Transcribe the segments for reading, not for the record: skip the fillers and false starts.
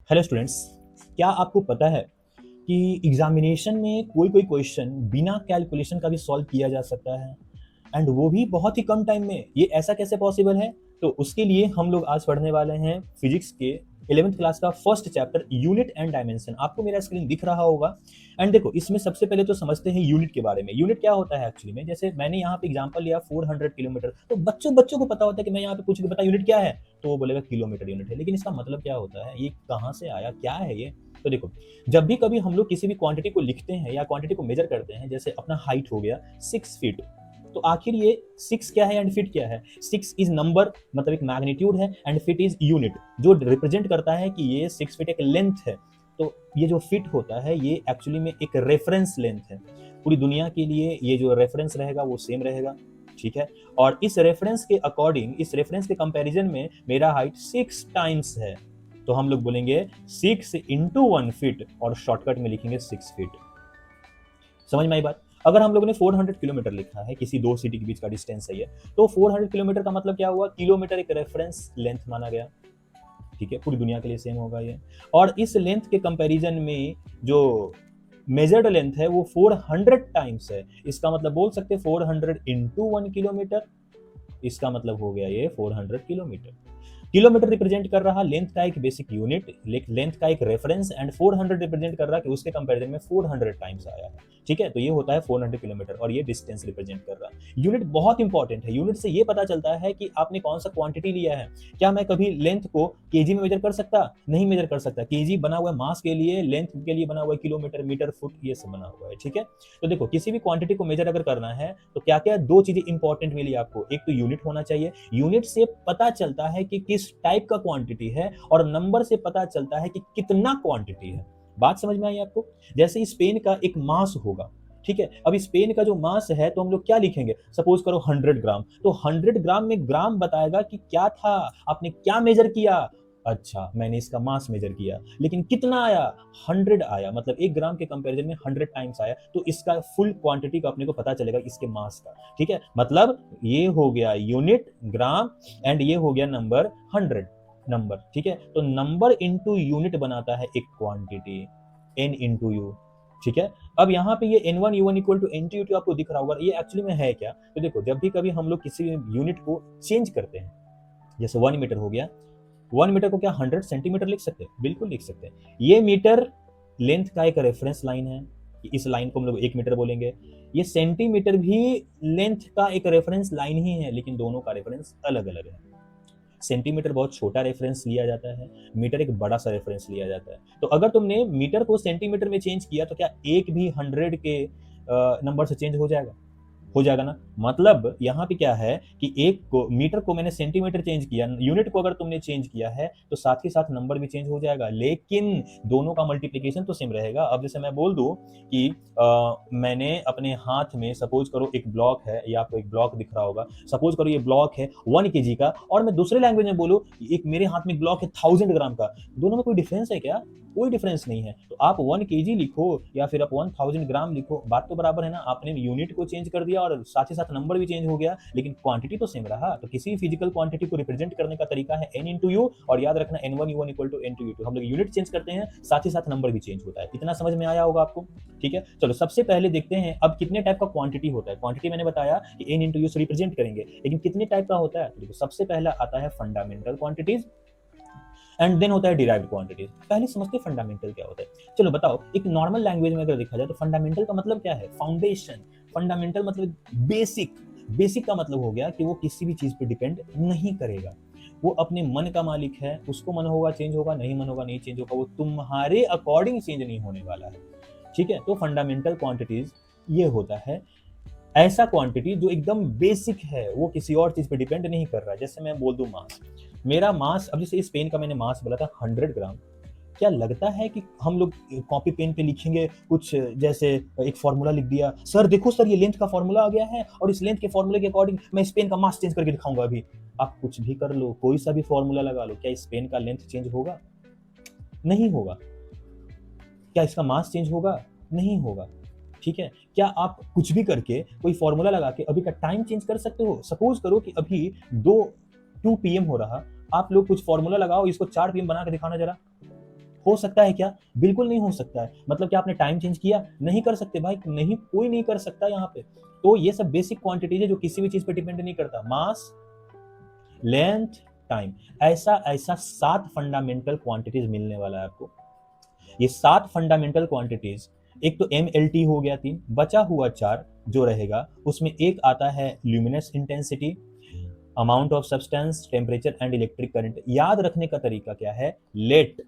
Hello students, क्या आपको पता है कि एग्जामिनेशन में कोई कोई क्वेश्चन बिना कैलकुलेशन का भी सॉल्व किया जा सकता है एंड वो भी बहुत ही कम टाइम में। ये ऐसा कैसे पॉसिबल है? तो उसके लिए हम लोग आज पढ़ने वाले हैं फिजिक्स के 11th क्लास का first chapter unit and dimension. आपको मेरा स्क्रीन दिख रहा होगा। एंड देखो, इसमें सबसे पहले तो समझते हैं यूनिट के बारे में। यूनिट क्या होता है एक्चुअली में? जैसे मैंने यहाँ पे एग्जांपल लिया 400 किलोमीटर, तो बच्चों बच्चों को पता होता है कि मैं यहाँ पे पूछ के बता यूनिट क्या है, तो वो बोलेगा किलोमीटर यूनिट है। लेकिन इसका मतलब क्या होता है, ये कहाँ से आया, क्या है ये? तो देखो, जब भी कभी हम लोग किसी भी क्वांटिटी को लिखते हैं या क्वांटिटी को मेजर करते हैं, जैसे अपना हाइट हो गया 6 फीट, तो आखिर ये 6 क्या है एंड फीट क्या है? 6 इज नंबर, मतलब एक मैग्नीट्यूड है, एंड फीट इज यूनिट, जो रिप्रेजेंट करता है कि ये 6 फीट एक लेंथ है। तो ये जो फीट होता है ये एक्चुअली में एक रेफरेंस लेंथ है। पूरी दुनिया के लिए ये जो रेफरेंस रहेगा वो सेम रहेगा, ठीक है। और इस रेफरेंस के अकॉर्डिंग, इस रेफरेंस के कंपैरिजन में मेरा हाइट 6 टाइम्स है, तो हम लोग बोलेंगे 6 इंटू 1 फीट और शॉर्टकट में लिखेंगे 6 फीट। समझ में आई बात? अगर हम लोगों ने 400 किलोमीटर लिखा है, किसी दो सिटी के बीच का डिस्टेंस है ये, तो 400 किलोमीटर का मतलब क्या हुआ? किलोमीटर एक रेफरेंस लेंथ माना गया, ठीक है। पूरी दुनिया के लिए सेम होगा ये। और इस लेंथ के कंपैरिजन में जो मेजर्ड लेंथ है वो 400 टाइम्स है। इसका मतलब बोल सकते हैं 400 इंटू 1 किलोमीटर। इसका मतलब हो गया ये 400 किलोमीटर। किलोमीटर रिप्रेजेंट कर रहा लेंथ का एक बेसिक यूनिट, लेंथ का एक रेफरेंस, एंड 400 रिप्रेजेंट कर रहा कि उसके कंपैरिजन में 400 टाइम्स आया है, ठीक है। तो ये होता है 400 किलोमीटर और ये डिस्टेंस रिप्रेजेंट कर रहा है। यूनिट बहुत इंपॉर्टेंट है। यूनिट से ये पता चलता है कि आपने कौन सा क्वांटिटी लिया है। क्या मैं कभी लेंथ को केजी में मेजर कर सकता? नहीं मेजर कर सकता। केजी बना हुआ है मास के लिए, लेंथ के लिए बना हुआ है किलोमीटर, मीटर, फुट, ये सब बना हुआ है, ठीक है। तो देखो, किसी भी क्वांटिटी को मेजर अगर करना है तो क्या क्या दो चीजें इंपॉर्टेंट मिली आपको। एक तो यूनिट होना चाहिए। यूनिट से पता चलता है कि किस टाइप का क्वांटिटी है, और नंबर से पता चलता है कि कितना क्वांटिटी है। बात समझ में आई आपको? जैसे इस पेन का एक मास होगा, ठीक है। अब इस पेन का जो मास है तो हम लोग क्या लिखेंगे? सपोज करो 100 ग्राम, तो 100 ग्राम में ग्राम बताएगा कि क्या था, आपने क्या मेजर किया। अच्छा, मैंने इसका मास मेजर किया, लेकिन कितना आया? 100 आया, मतलब 1 ग्राम के कंपैरिजन में 100 टाइम्स आया, तो इसका फुल क्वांटिटी का अपने को पता चलेगा इसके मास का, ठीक है। मतलब ये हो गया यूनिट ग्राम, एंड ये हो गया नंबर 100 नंबर, ठीक है। तो नंबर इंटू यूनिट बनाता है एक क्वांटिटी, एन इंटू यू, ठीक है। अब यहाँ पे ये N1 U1 equal to N2 U2 आपको दिख रहा होगा, ये एक्चुअली में है क्या? तो देखो, जब भी कभी हम लोग किसी यूनिट को चेंज करते हैं, जैसे 1 मीटर हो गया, 1 मीटर को क्या 100 सेंटीमीटर लिख सकते हैं? बिल्कुल लिख सकते हैं। ये मीटर लेंथ का एक रेफरेंस लाइन है, इस लाइन को हम लोग 1 मीटर बोलेंगे। ये सेंटीमीटर भी लेंथ का एक रेफरेंस लाइन ही है, लेकिन दोनों का रेफरेंस अलग अलग है। सेंटीमीटर बहुत छोटा रेफरेंस लिया जाता है, मीटर एक बड़ा सा रेफरेंस लिया जाता है। तो अगर तुमने मीटर को सेंटीमीटर में चेंज किया तो क्या एक भी 100 के नंबर से चेंज हो जाएगा? हो जाएगा ना। मतलब यहाँ पे क्या है कि एक को, मीटर को मैंने सेंटीमीटर चेंज किया, यूनिट को अगर तुमने चेंज किया है तो साथ ही साथ नंबर भी चेंज हो जाएगा, लेकिन दोनों का मल्टीप्लीकेशन तो सेम रहेगा। अब जैसे मैं बोल दूं कि मैंने अपने हाथ में, सपोज करो एक ब्लॉक है, या आपको एक ब्लॉक दिख रहा होगा, सपोज करो ये ब्लॉक है 1 kg का, और मैं दूसरे लैंग्वेज में बोलूं एक मेरे हाथ में ब्लॉक है 1000 ग्राम का, दोनों में कोई डिफरेंस है क्या? कोई डिफरेंस नहीं है। तो आप 1 kg लिखो या फिर आप 1000 ग्राम लिखो, बात तो बराबर है ना। आपने यूनिट को चेंज कर दिया और साथ ही साथ नंबर भी चेंज हो गया, लेकिन क्वांटिटी तो सेम रहा। तो किसी फिजिकल क्वांटिटी को रिप्रेजेंट करने का तरीका है n इंटू यू, और याद रखना N1 U1 equal to N2 U2। हम लोग यूनिट चेंज करते हैं, साथ ही साथ नंबर भी चेंज होता है। इतना समझ में आया होगा आपको, ठीक है। चलो, सबसे पहले देखते हैं अब कितने टाइप का क्वांटिटी होता है। क्वांटिटी मैंने बताया कि n इंटू यू से रिप्रेजेंट करेंगे, लेकिन कितने टाइप का होता है? तो देखो, सबसे पहला आता है फंडामेंटल क्वांटिटीज, एंड देन होता है डिराइव्ड क्वांटिटीज। पहले समझते हैं फंडामेंटल क्या होता है। चलो बताओ, एक नॉर्मल लैंग्वेज में अगर देखा जाए तो फंडामेंटल का मतलब क्या है? फाउंडेशन। फंडामेंटल मतलब बेसिक। बेसिक का मतलब हो गया कि वो किसी भी चीज पे डिपेंड नहीं करेगा, वो अपने मन का मालिक है, उसको मन होगा चेंज होगा, नहीं मन होगा नहीं चेंज होगा, वो तुम्हारे अकॉर्डिंग चेंज नहीं होने वाला है, ठीक है। तो फंडामेंटल क्वांटिटीज ये होता है ऐसा क्वांटिटी जो एकदम बेसिक है, वो किसी और चीज पे डिपेंड नहीं कर रहा है। जैसे मैं बोल दूं मास, मेरा मास, अब जैसे इस पेन का मैंने मास बोला था 100 ग्राम, क्या लगता है कि हम लोग कॉपी पेन पे लिखेंगे कुछ, जैसे एक फॉर्मूला लिख दिया, सर देखो सर ये लेंथ का फॉर्मूला आ गया है और इस लेंथ के फॉर्मूले के अकॉर्डिंग मैं इस पेन का मास चेंज करके दिखाऊंगा अभी। आप कुछ भी कर लो, कोई सा भी फॉर्मूला लगा लो, क्या इस पेन का लेंथ चेंज होगा? नहीं होगा। क्या इसका मास चेंज होगा? नहीं होगा, ठीक है। क्या आप कुछ भी करके, कोई फॉर्मूला लगा के अभी का टाइम चेंज कर सकते हो? सपोज करो कि अभी 2 PM हो रहा, आप लोग कुछ फॉर्मूला लगाओ, इसको 4 PM बना के दिखाना जरा। हो सकता है क्या? बिल्कुल नहीं हो सकता है। मतलब क्या आपने टाइम चेंज किया? नहीं कर सकते भाई, नहीं, कोई नहीं कर सकता यहाँ पे। तो ये सब बेसिक क्वांटिटीज है जो किसी भी चीज पे डिपेंड नहीं करता। मास, लेंथ, टाइम, ऐसा ऐसा 7 फंडामेंटल क्वांटिटीज मिलने वाला है आपको। ये 7 फंडामेंटल क्वांटिटीज, एक तो MLT हो गया 3, बचा हुआ 4 जो रहेगा उसमें एक आता है luminous intensity, amount of substance, temperature and electric current. याद रखने का तरीका क्या है? लेट।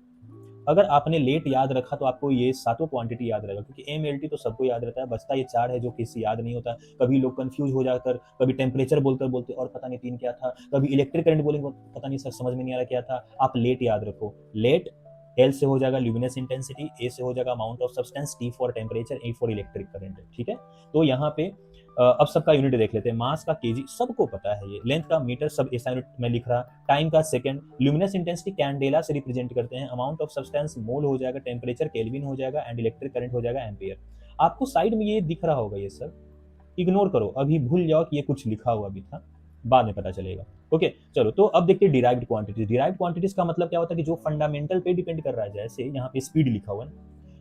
अगर आपने लेट याद रखा तो आपको ये सातों क्वांटिटी याद रहेगा, क्योंकि MLT तो सबको याद रहता है, बचता ये 4 है जो किसी याद नहीं होता। कभी लोग कंफ्यूज हो जाकर कभी टेम्परेचर बोलकर बोलते और पता नहीं 3 क्या था, कभी इलेक्ट्रिक करंट बोलेंगे पता नहीं सर समझ में नहीं आ रहा क्या था। आप लेट याद रखो। लेट, एल से हो जाएगा ल्यूमिनस इंटेंसिटी, ए से हो जाएगा amount of substance, T for temperature, A for electric current. ठीक है, तो यहाँ पे अब सबका यूनिट देख लेते हैं। मास का केजी सबको पता है, ये लेंथ का मीटर सब ऐसा यूनिट में लिख रहा, टाइम का सेकंड, ल्यूमिनस इंटेंसिटी कैंडेला से रिप्रेजेंट करते हैं, अमाउंट ऑफ सब्सटेंस मोल हो जाएगा, टेम्परेचर केल्विन हो जाएगा एंड इलेक्ट्रिक करंट हो जाएगा एम्पियर। आपको साइड में ये दिख रहा होगा, ये सब इग्नोर करो, अभी भूल जाओ कि ये कुछ लिखा हुआ भी था, बाद में पता चलेगा। ओके चलो, तो अब देखते हैं डिराइव्ड क्वांटिटीज। डिराइव्ड क्वांटिटीज का मतलब क्या होता है कि जो फंडामेंटल पे डिपेंड कर रहा है। जैसे यहाँ पे स्पीड लिखा हुआ है,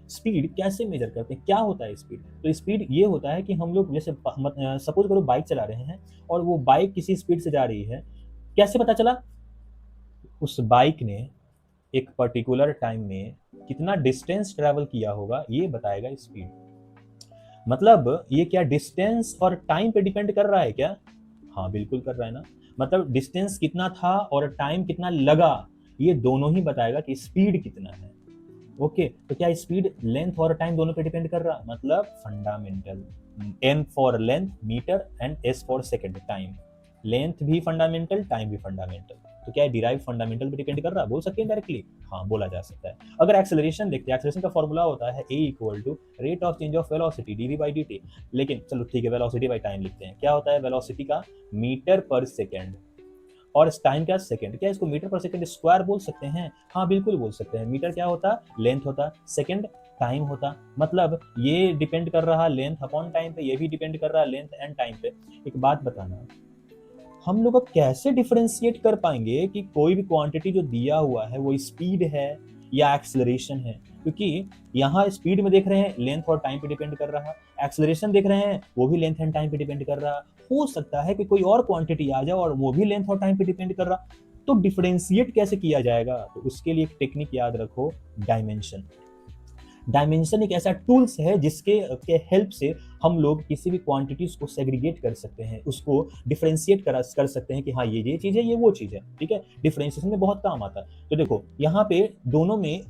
स्पीड कैसे मेजर करते हैं, क्या होता है स्पीड? तो स्पीड ये होता है कि हम लोग जैसे सपोज करो बाइक चला रहे हैं और वो बाइक किसी स्पीड से जा रही है, कैसे पता चला? उस बाइक ने एक पर्टिकुलर टाइम में कितना डिस्टेंस ट्रेवल किया होगा, ये बताएगा स्पीड। मतलब ये क्या डिस्टेंस और टाइम पे डिपेंड कर रहा है क्या? हाँ बिल्कुल कर रहा है ना। मतलब डिस्टेंस कितना था और टाइम कितना लगा, ये दोनों ही बताएगा कि स्पीड कितना है। ओके, तो क्या स्पीड लेंथ और टाइम दोनों पे डिपेंड कर रहा? मतलब fundamental, m for length meter and s for second time. Length भी फंडामेंटल, टाइम भी फंडामेंटल। तो क्या डिराइव फंडामेंटल पे डिपेंड कर रहा? बोल सकते हैं डायरेक्टली, हाँ बोला जा सकता है। अगर एक्सेलरेशन देखते हैं, एक्सेलरेशन का फॉर्मूला होता है a equal to rate of change of velocity dv by dt। लेकिन चलो ठीक है, वेलोसिटी बाई टाइम लिखते हैं। क्या होता है वेलोसिटी का? मीटर पर सेकेंड, और टाइम क्या? सेकंड। क्या इसको मीटर पर सेकंड स्क्वायर बोल सकते हैं? हाँ बिल्कुल बोल सकते हैं। मीटर क्या होता? लेंथ होता, सेकंड टाइम होता। मतलब ये डिपेंड कर रहा लेंथ अपॉन टाइम पे, ये भी डिपेंड कर रहा लेंथ एंड टाइम पे। एक बात बताना, हम लोग अब कैसे डिफरेंशिएट कर पाएंगे कि कोई भी क्वांटिटी जो दिया हुआ है वो स्पीड है या एक्सेलरेशन है? क्योंकि यहाँ स्पीड में देख रहे हैं लेंथ और टाइम पे डिपेंड कर रहा, एक्सेलरेशन देख रहे हैं वो भी लेंथ एंड टाइम पे डिपेंड कर रहा। हो सकता है कि कोई और क्वांटिटी आ जाए और वो भी लेंथ और टाइम पे डिपेंड कर रहा। तो डिफरेंशिएट कैसे किया जाएगा? तो उसके लिए एक टेक्निक याद रखो, डायमेंशन। डायमेंशन एक ऐसा टूल्स है जिसके के हेल्प से हम लोग किसी भी क्वांटिटीज को सेग्रीगेट कर सकते हैं, उसको डिफरेंशिएट कर सकते हैं कि हाँ ये चीज है, ये वो चीज है। ठीक है, डिफरेंशिएशन में बहुत काम आता है। तो देखो यहाँ पे दोनों में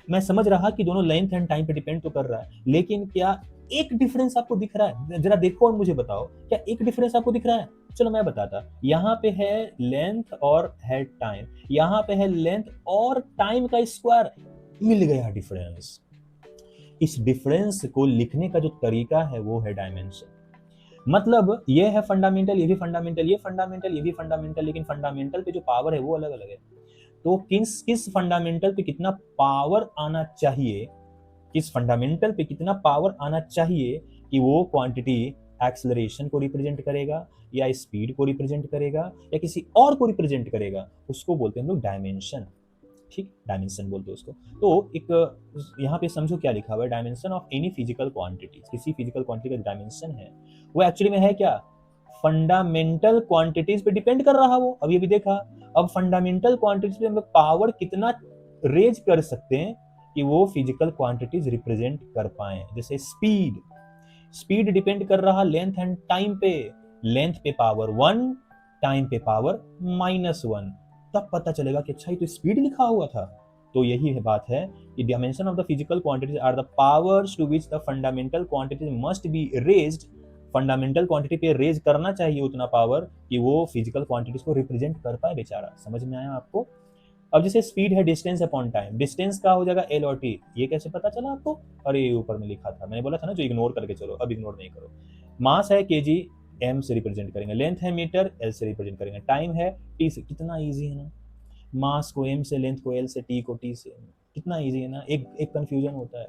मैं समझ रहा कि दोनों लेंथ एंड टाइम पे डिपेंड तो कर रहा है, लेकिन क्या एक डिफरेंस आपको दिख रहा है? जरा देखो और मुझे बताओ, क्या एक डिफरेंस आपको दिख रहा है? चलो मैं बताता, यहाँ पे है लेंथ और है टाइम, यहाँ पे है लेंथ और टाइम का स्क्वायर, मिल गया डिफरेंस। इस डिफरेंस को लिखने का जो तरीका है वो है डायमेंशन। मतलब ये है फंडामेंटल, ये भी फंडामेंटल, ये फंडामेंटल, ये भी फंडामेंटल, लेकिन फंडामेंटल पे जो पावर है वो अलग अलग है। तो किस किस फंडामेंटल पे कितना पावर आना चाहिए, किस फंडामेंटल पे कितना पावर आना चाहिए कि वो क्वांटिटी एक्सेलरेशन को रिप्रेजेंट करेगा या स्पीड को रिप्रेजेंट करेगा या किसी और को रिप्रेजेंट करेगा, उसको बोलते हैं हम लोग डायमेंशन। ठीक, डायमेंशन बोलते हैं उसको। तो एक यहाँ पे समझो क्या लिखा हुआ है, dimension of any physical quantity. किसी फिजिकल क्वांटिटी का डायमेंशन है वो एक्चुअली में है क्या? फंडामेंटल क्वांटिटीज पे डिपेंड कर रहा वो। अब ये भी देखा, अब फंडामेंटल क्वांटिटीज पे हम लोग पावर कितना रेज कर सकते हैं कि वो फिजिकल क्वांटिटीज रिप्रेजेंट कर पाए। जैसे स्पीड, स्पीड डिपेंड कर रहा लेंथ एंड टाइम पे। लेंथ पे पावर 1, टाइम पे पावर -1। तब पता चलेगा कि अच्छा ये तो स्पीड लिखा हुआ था। तो यही है बात है कि dimension of the physical quantities are the powers to which the fundamental quantities must be raised. Fundamental quantity पे रेज करना चाहिए उतना पावर कि वो फिजिकल क्वांटिटीज को रिप्रेजेंट कर पाए बेचारा। समझ में आया आपको? अब जैसे स्पीड है डिस्टेंस अपॉन टाइम, डिस्टेंस का हो जाएगा एल और टी। ये कैसे पता चला आपको? अरे ये ऊपर में लिखा था, मैंने बोला था ना जो इग्नोर करके चलो, अब इग्नोर नहीं करो। मास है केजी, एम से रिप्रेजेंट करेंगे, लेंथ है मीटर, एल से रिप्रेजेंट करेंगे, टाइम है टी से। कितना इजी है ना, मास को एम से, लेंथ को एल से, टी को टी से। कितना इजी है ना। एक एक कंफ्यूजन होता है,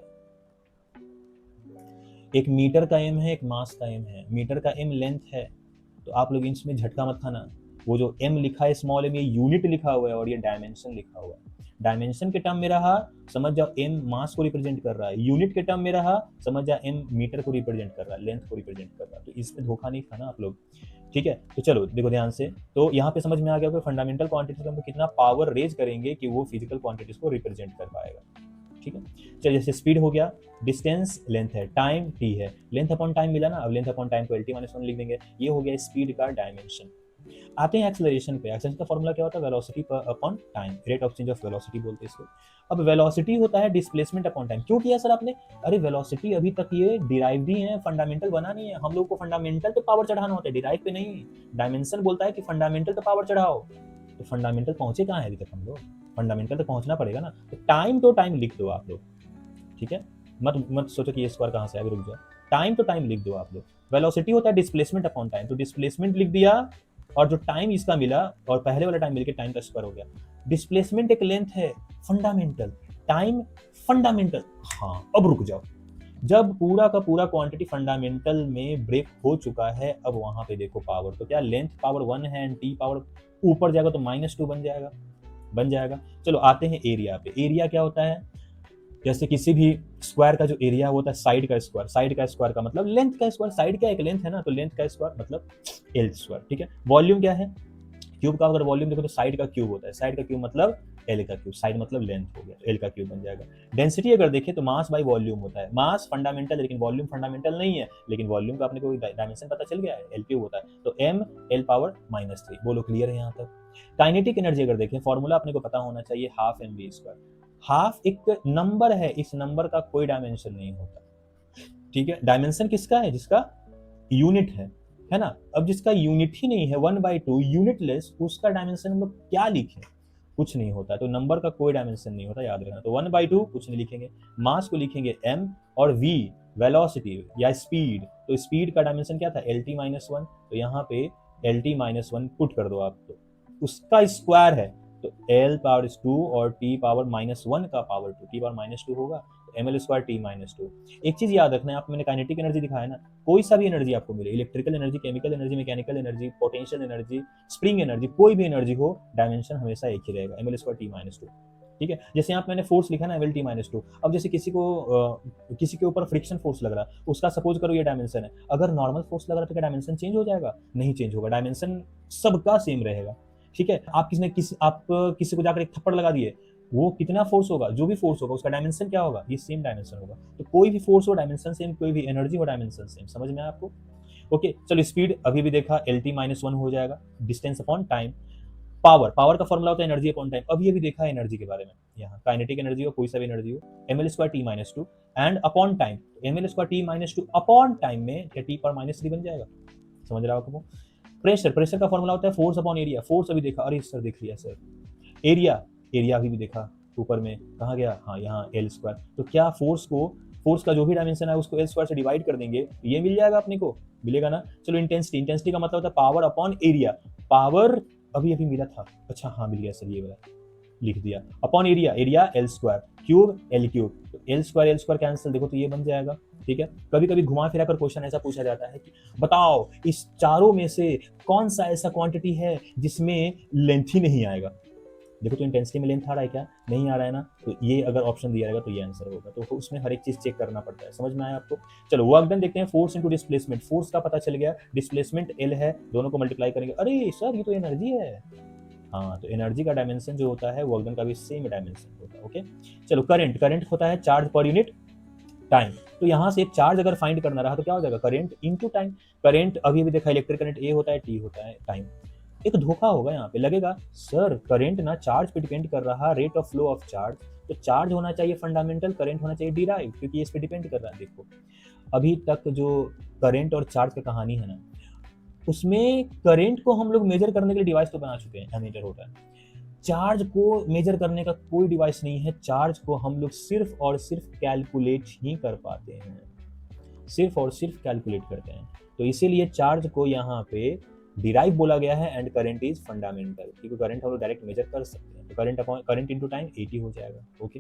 एक मीटर का एम है, एक मास का एम है। मीटर का एम लेंथ है, तो आप लोग इंच में झटका मत खाना, वो जो m लिखा है स्मॉल m, ये यूनिट लिखा हुआ है और ये डायमेंशन लिखा हुआ है। डायमेंशन के टर्म में रहा, समझ जाओ m मास को रिप्रेजेंट कर रहा है, यूनिट के टर्म में रहा, समझ जाओ m मीटर को रिप्रेजेंट कर रहा है, लेंथ को रिप्रेजेंट कर रहा है। तो इसमें धोखा नहीं खाना आप लोग, ठीक है। तो चलो देखो ध्यान से, तो यहाँ पे समझ में आ गया कि फंडामेंटल क्वांटिटीज को हम कितना पावर रेज करेंगे कि वो फिजिकल क्वांटिटीज को रिप्रेजेंट कर पाएगा, ठीक है। चलिए जैसे स्पीड हो गया, डिस्टेंस लेंथ है, टाइम टी है, लेंथ अपॉन टाइम मिला ना, अब लेंथ अपॉन टाइम को LT-1 लिख देंगे, ये हो गया स्पीड का डायमेंशन। आते हैं एक्सेलरेशन पे। एक्सेलरेशन का फॉर्मूला क्या होता है, velocity upon time, rate of change of velocity बोलते हैं इसको। अब वेलोसिटी होता है डिस्प्लेसमेंट अपॉन टाइम। क्यों किया सर आपने? अरे वेलोसिटी अभी तक ये डिराइव ही है, फंडामेंटल बना नहीं है। हम लोग को फंडामेंटल पे पावर चढ़ाना होता है, डिराइव पे नहीं। डायमेंशन बोलता है कि फंडामेंटल पे पावर चढ़ाओ, तो फंडामेंटल पहुंचे कहाँ है अभी तक हम लोग? फंडामेंटल तक पहुंचना पड़ेगा ना। तो टाइम तो टाइम लिख दो आप लोग, ठीक है। मत सोचो कि ये स्क्वायर कहाँ से आगे, रुक जाओ। टाइम तो टाइम लिख दो आप लोग। वेलोसिटी होता है डिस्प्लेसमेंट अपॉन टाइम, तो डिस्प्लेसमेंट लिख दिया और जो टाइम इसका मिला और पहले वाला टाइम मिलकर टाइम का स्क्वायर हो गया। डिस्प्लेसमेंट एक लेंथ है फंडामेंटल, टाइम फंडामेंटल। हाँ अब रुक जाओ, जब पूरा का पूरा क्वांटिटी फंडामेंटल में ब्रेक हो चुका है, अब वहां पे देखो पावर, तो क्या लेंथ पावर 1 है एंड टी पावर ऊपर जाएगा तो -2 बन जाएगा। चलो आते हैं एरिया पे। एरिया क्या होता है? जैसे किसी भी स्क्वायर का जो एरिया होता है साइड का स्क्वायर, साइड का स्क्वायर का मतलब लेंथ का स्क्वायर, साइड का एक लेंथ है ना, तो लेंथ का स्क्वायर मतलब एल स्क्वायर, ठीक है। वॉल्यूम क्या है? क्यूब का अगर वॉल्यूम देखो तो साइड का क्यूब होता है, साइड का क्यूब मतलब एल का क्यूब, साइड मतलब लेंथ हो गया, एल का क्यूब बन जाएगा। डेंसिटी अगर देखें तो मास बाय वॉल्यूम होता है। मास फंडामेंटल है लेकिन वॉल्यूम फंडामेंटल नहीं है, लेकिन वॉल्यूम का अपने को डायमेंशन पता चल गया है, एल क्यूब होता है। तो एम एल पावर -3। बोलो क्लियर है यहाँ तक? काइनेटिक एनर्जी अगर देखें, फॉर्मूला अपने को पता होना चाहिए, half m v square. Half एक नंबर है, इस नंबर का कोई डायमेंशन नहीं होता, ठीक है। डायमेंशन किसका है? जिसका यूनिट है ना। अब जिसका यूनिट ही नहीं है, 1/2 यूनिटलेस, उसका डायमेंशन हम लोग क्या लिखें? कुछ नहीं होता। तो नंबर का कोई डायमेंशन नहीं होता, याद रखना। तो 1/2 कुछ नहीं लिखेंगे, मास को लिखेंगे m, और v वेलोसिटी या स्पीड, तो स्पीड का डायमेंशन क्या था? LT-1। तो यहाँ पे LT-1 पुट कर दो आप, तो उसका स्क्वायर है, तो L पावर 2 और T पावर -1 का पावर 2, T पावर -2 होगा, तो ml स्क्वायर T-2। एक चीज याद रखना है, आपको मैंने काइनेटिक एनर्जी दिखाया ना, कोई सा भी एनर्जी आपको मिले, electrical energy, chemical energy, mechanical energy, potential energy, spring energy, कोई भी एनर्जी हो, डायमेंशन हमेशा एक ही रहेगा, ml स्क्वायर T-2, ठीक है। जैसे यहाँ पे मैंने फोर्स लिखा ना, ML-T-2। अब जैसे किसी के ऊपर फ्रिक्शन फोर्स लग रहा है, उसका सपोज करो ये डायमेंशन है, अगर नॉर्मल फोर्स लग रहा है तो क्या डायमेंशन चेंज हो जाएगा? नहीं चेंज होगा, डायमेंशन सबका सेम रहेगा, ठीक है। आप किसी को जाकर एक थप्पड़ लगा दिए, वो कितना फोर्स होगा, जो भी फोर्स होगा उसका डायमेंशन क्या होगा? ये सेम डायमेंशन होगा। तो कोई भी फोर्स हो डायमेंशन सेम, कोई भी एनर्जी हो डायमेंशन सेम। समझ में आया आपको? ओके चलो, स्पीड अभी भी देखा, LT-1 हो जाएगा, डिस्टेंस अपॉन टाइम। पावर का फॉर्मूला होता है एनर्जी अपॉन टाइम। अभी अभी देखा है एनर्जी के बारे में, यहाँ काइनेटिक एनर्जी हो, कोई सा भी एनर्जी हो, ml square T-2 and upon time, ml square T-2 upon time में क्या T पर -3 बन जाएगा? समझ रहा हो आपको? प्रेशर का फॉर्मूला होता है फोर्स अपॉन एरिया। फोर्स अभी देखा, अरे सर देख लिया सर। एरिया अभी भी देखा, ऊपर में कहाँ गया? हाँ यहाँ एल स्क्वायर। तो क्या फोर्स का जो भी डायमेंशन है उसको एल स्क्वायर से डिवाइड कर देंगे, ये मिल जाएगा अपने को, मिलेगा ना। चलो इंटेंसिटी का मतलब होता है पावर अपॉन एरिया। पावर अभी मिला था, अच्छा हाँ मिल गया सर, ये वाला लिख दिया, upon area L square, cube L cube, तो एल स्क्वायर कैंसिल, देखो तो ये बन जाएगा, ठीक है। कभी कभी घुमा फिरा कर क्वेश्चन ऐसा पूछा जाता है कि बताओ इस चारों में से कौन सा ऐसा क्वांटिटी है जिसमें लेंथ ही नहीं आएगा? देखो तो इंटेंसिटी में लेंथ आ रहा है क्या? नहीं आ रहा है ना, तो ये अगर ऑप्शन दिया रहेगा तो ये आंसर होगा। तो उसमें हर एक चीज चेक करना पड़ता है। समझ में आया आपको? चलो वर्क डन देखते हैं। फोर्स इनटू डिस्प्लेसमेंट, फोर्स का पता चल गया, डिस्प्लेसमेंट एल है, दोनों को मल्टीप्लाई करेंगे। अरे सर ये तो एनर्जी है। हाँ तो एनर्जी का डायमेंशन जो होता है वर्क डन का भी सेम डायमेंशन होता है। ओके चलो, करंट होता है चार्ज पर यूनिट टाइम। तो यहाँ से चार्ज अगर फाइंड करना रहा तो क्या हो जाएगा? Current into time. करंट अभी भी देखा, इलेक्ट्रिक करंट ए होता है, टी होता है टाइम। एक धोखा होगा यहाँ पे, लगेगा सर करंट ना चार्ज पे डिपेंड कर रहा, rate of flow of charge, तो चार्ज होना चाहिए फंडामेंटल, करंट होना चाहिए डिराइव, क्योंकि ये इस पे डिपेंड कर रहा है। देखो अभी तक जो करंट और चार्ज का कहानी है ना, उसमें करंट को हम लोग मेजर करने के लिए डिवाइस तो बना चुके हैं, एमीटर होता है। चार्ज को मेजर करने का कोई डिवाइस नहीं है, चार्ज को हम लोग सिर्फ और सिर्फ कैलकुलेट ही कर पाते हैं, सिर्फ और सिर्फ कैलकुलेट करते हैं। तो इसीलिए चार्ज को यहाँ पे डिराइव बोला गया है एंड करंट इज फंडामेंटल, क्योंकि करंट हम लोग डायरेक्ट मेजर कर सकते हैं। तो करंट इनटू टाइम 80 हो जाएगा। Okay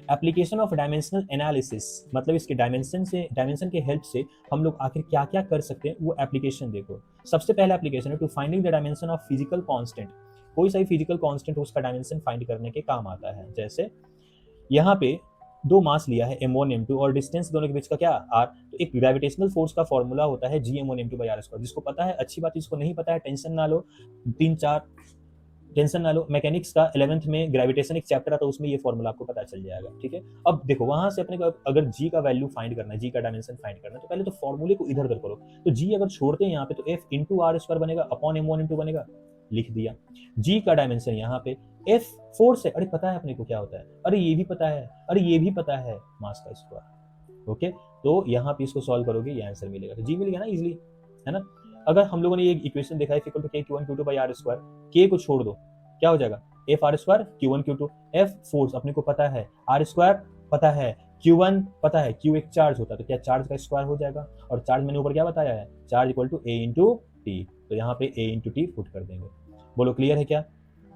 application of dimensional analysis, मतलब इसके डायमेंशन के हेल्प से हम लोग आखिर क्या क्या कर सकते हैं, वो एप्लीकेशन देखो। सबसे पहला एप्लीकेशन है to finding the dimension of physical constant. कोई सा भी फिजिकल कांस्टेंट हो उसका डायमेंशन फाइंड करने के काम आता है। जैसे यहाँ पे दो मास लिया है m1 m2 और डिस्टेंस दोनों के बीच का क्या r, तो एक ग्रेविटेशनल फोर्स का फॉर्मूला होता है gm1 m2 r स्क्वायर। जिसको पता है अच्छी बात, जिसको नहीं पता है टेंशन ना लो, 3-4 टेंशन ना लो। मैकेनिक्स का 11th में ग्रेविटेशन एक चैप्टर आता है, उसमें ये फॉर्मूला आपको पता चल जाएगा, ठीक है। अब देखो वहां से अपने को अगर जी का वैल्यू फाइंड करना है, जी का डायमेंशन फाइंड करना है, तो पहले तो फॉर्मूले को इधर उधर करो। तो जी अगर छोड़ते हैं यहाँ पे तो f इंटू आर स्क्वायर बनेगा अपॉन m1 m2 बनेगा, लिख दिया। जी का डायमेंशन यहाँ पे f फोर्स है, अरे पता है अपने को क्या होता है, अरे ये भी पता है, अरे ये भी पता है, मास का स्क्वायर। ओके, तो यहाँ पे इसको सॉल्व करोगे ये आंसर मिलेगा। तो जी मिल गया ना इजिली, है ना। अगर हम लोगों ने ये इक्वेशन देखा है equal to k q1 q2 r square, k को छोड़ दो क्या हो जाएगा f r square q1 q2, f force अपने को पता है, r स्क्वायर पता है, q1 पता है, q एक चार्ज होता है तो क्या चार्ज का स्क्वायर हो जाएगा, और चार्ज मैंने ऊपर क्या बताया है, charge equal to a into t, तो यहाँ पे a इंटू टी पुट कर देंगे। बोलो क्लियर है क्या,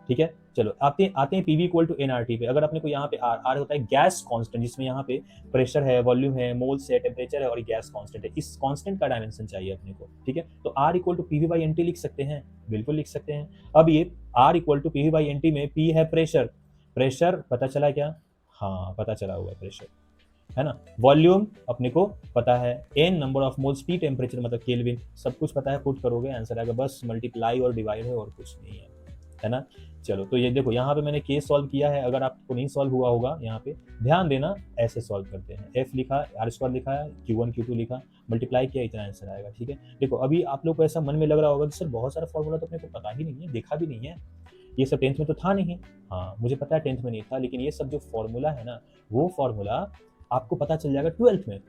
ठीक है। चलो आते हैं पीवी इक्वल टू एनआरटी पे। अगर अपने को यहाँ पे आर होता है गैस कांस्टेंट, जिसमें यहाँ पे प्रेशर है, वॉल्यूम है, मोल्स है, टेम्परेचर है और गैस कांस्टेंट है, इस कांस्टेंट का डायमेंशन चाहिए अपने को, ठीक है। तो R equal to PV by NT लिख सकते हैं, बिल्कुल लिख सकते हैं। अब ये R equal to PV by NT में पी है प्रेशर, प्रेशर पता चला क्या, हाँ पता चला हुआ है प्रेशर, है ना। वॉल्यूम अपने को पता है, n number of moles, T temperature मतलब केल्विन, सब कुछ पता है, पुट करोगे आंसर आएगा, बस मल्टीप्लाई और डिवाइड है और कुछ नहीं है ना। चलो तो ये देखो यहाँ पे मैंने केस सॉल्व किया है, अगर आपको नहीं सॉल्व हुआ होगा यहाँ पे ध्यान देना, ऐसे सॉल्व करते हैं। एफ लिखा, आर स्क्वायर लिखा है, Q1 Q2 लिखा, मल्टीप्लाई किया, इतना आंसर आएगा, ठीक है। देखो अभी आप लोग को ऐसा मन में लग रहा होगा कि सर बहुत सारा फॉर्मूला तो अपने को पता ही नहीं है, देखा भी नहीं है, ये सब 10th में तो था नहीं। हाँ मुझे पता है 10th में नहीं था, लेकिन ये सब जो फॉर्मूला है ना, वो फॉर्मूला आपको पता चल जाएगा 12th में,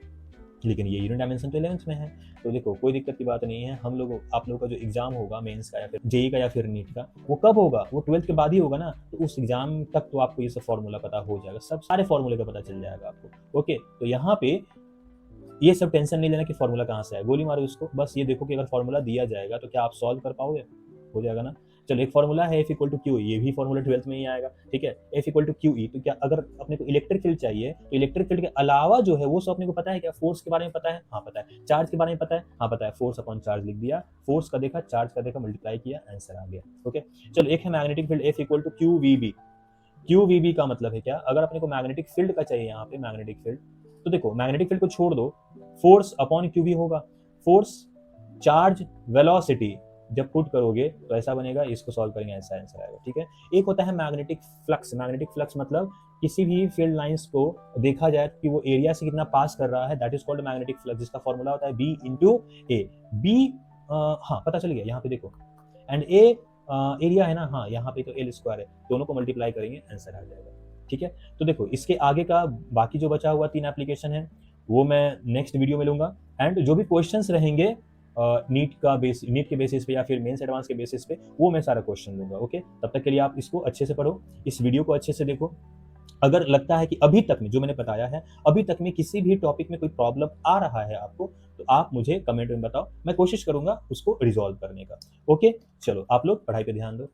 लेकिन ये यूनिट डायमेंशन तो 11th में है। तो देखो कोई दिक्कत की बात नहीं है। हम लोग आप लोगों का जो एग्जाम होगा मेंस का या फिर जेई का या फिर नीट का, वो कब होगा, वो 12th के बाद ही होगा ना, तो उस एग्जाम तक तो आपको ये सब फॉर्मूला पता हो जाएगा, सब सारे फॉर्मूले का पता चल जाएगा आपको। ओके, तो यहाँ पे ये सब टेंशन नहीं लेना कि फॉर्मूला कहाँ से है, गोली मारो इसको, बस ये देखो कि अगर फॉर्मूला दिया जाएगा तो क्या आप सॉल्व कर पाओगे, हो जाएगा ना। चलो एक फॉर्मूला है F इक्वल टू क्यू, ये भी फॉर्मूला 12th में ही आएगा, ठीक है। F equal to q E, तो क्या अगर अपने को इलेक्ट्रिक फील्ड चाहिए तो इलेक्ट्रिक फील्ड के अलावा जो है वो सब अपने को पता है क्या, फोर्स के बारे में पता है, हाँ पता है, चार्ज के बारे में पता है, हाँ पता है, फोर्स अपॉन चार्ज लिख दिया, फोर्स का देखा, चार्ज का देखा, मल्टीप्लाई किया, आंसर आ गया। ओके, चलो एक है magnetic field F equal to q v B. Q v B का मतलब है क्या, अगर अपने को मैग्नेटिक फील्ड का चाहिए यहाँ पे मैग्नेटिक फील्ड, तो देखो मैग्नेटिक फील्ड को छोड़ दो, फोर्स अपॉन क्यू वी होगा, फोर्स चार्ज वेलोसिटी जब पुट करोगे तो ऐसा बनेगा, इसको सॉल्व करेंगे ऐसा आंसर आएगा, ठीक है। एक होता है मैग्नेटिक फ्लक्स, मैग्नेटिक फ्लक्स मतलब किसी भी फील्ड लाइंस को देखा जाए कि वो एरिया से कितना पास कर रहा है, that is called magnetic flux, जिसका फॉर्मूला होता है बी इंटू ए। बी हाँ पता चल गया, यहाँ पे देखो, एंड ए एरिया है ना, हाँ यहाँ पे तो एल स्क्वायर है, दोनों को मल्टीप्लाई करेंगे आंसर आ जाएगा, ठीक है। तो देखो इसके आगे का बाकी जो बचा हुआ 3 एप्लीकेशन है वो मैं नेक्स्ट वीडियो में लूंगा, एंड जो भी क्वेश्चंस रहेंगे नीट के बेसिस पे या फिर मेंस एडवांस के बेसिस पे, वो मैं सारा क्वेश्चन लूंगा। ओके, तब तक के लिए आप इसको अच्छे से पढ़ो, इस वीडियो को अच्छे से देखो। अगर लगता है कि अभी तक में जो मैंने बताया है, अभी तक में किसी भी टॉपिक में कोई प्रॉब्लम आ रहा है आपको, तो आप मुझे कमेंट में बताओ, मैं कोशिश करूंगा उसको रिजॉल्व करने का। ओके, चलो आप लोग पढ़ाई पे ध्यान दो।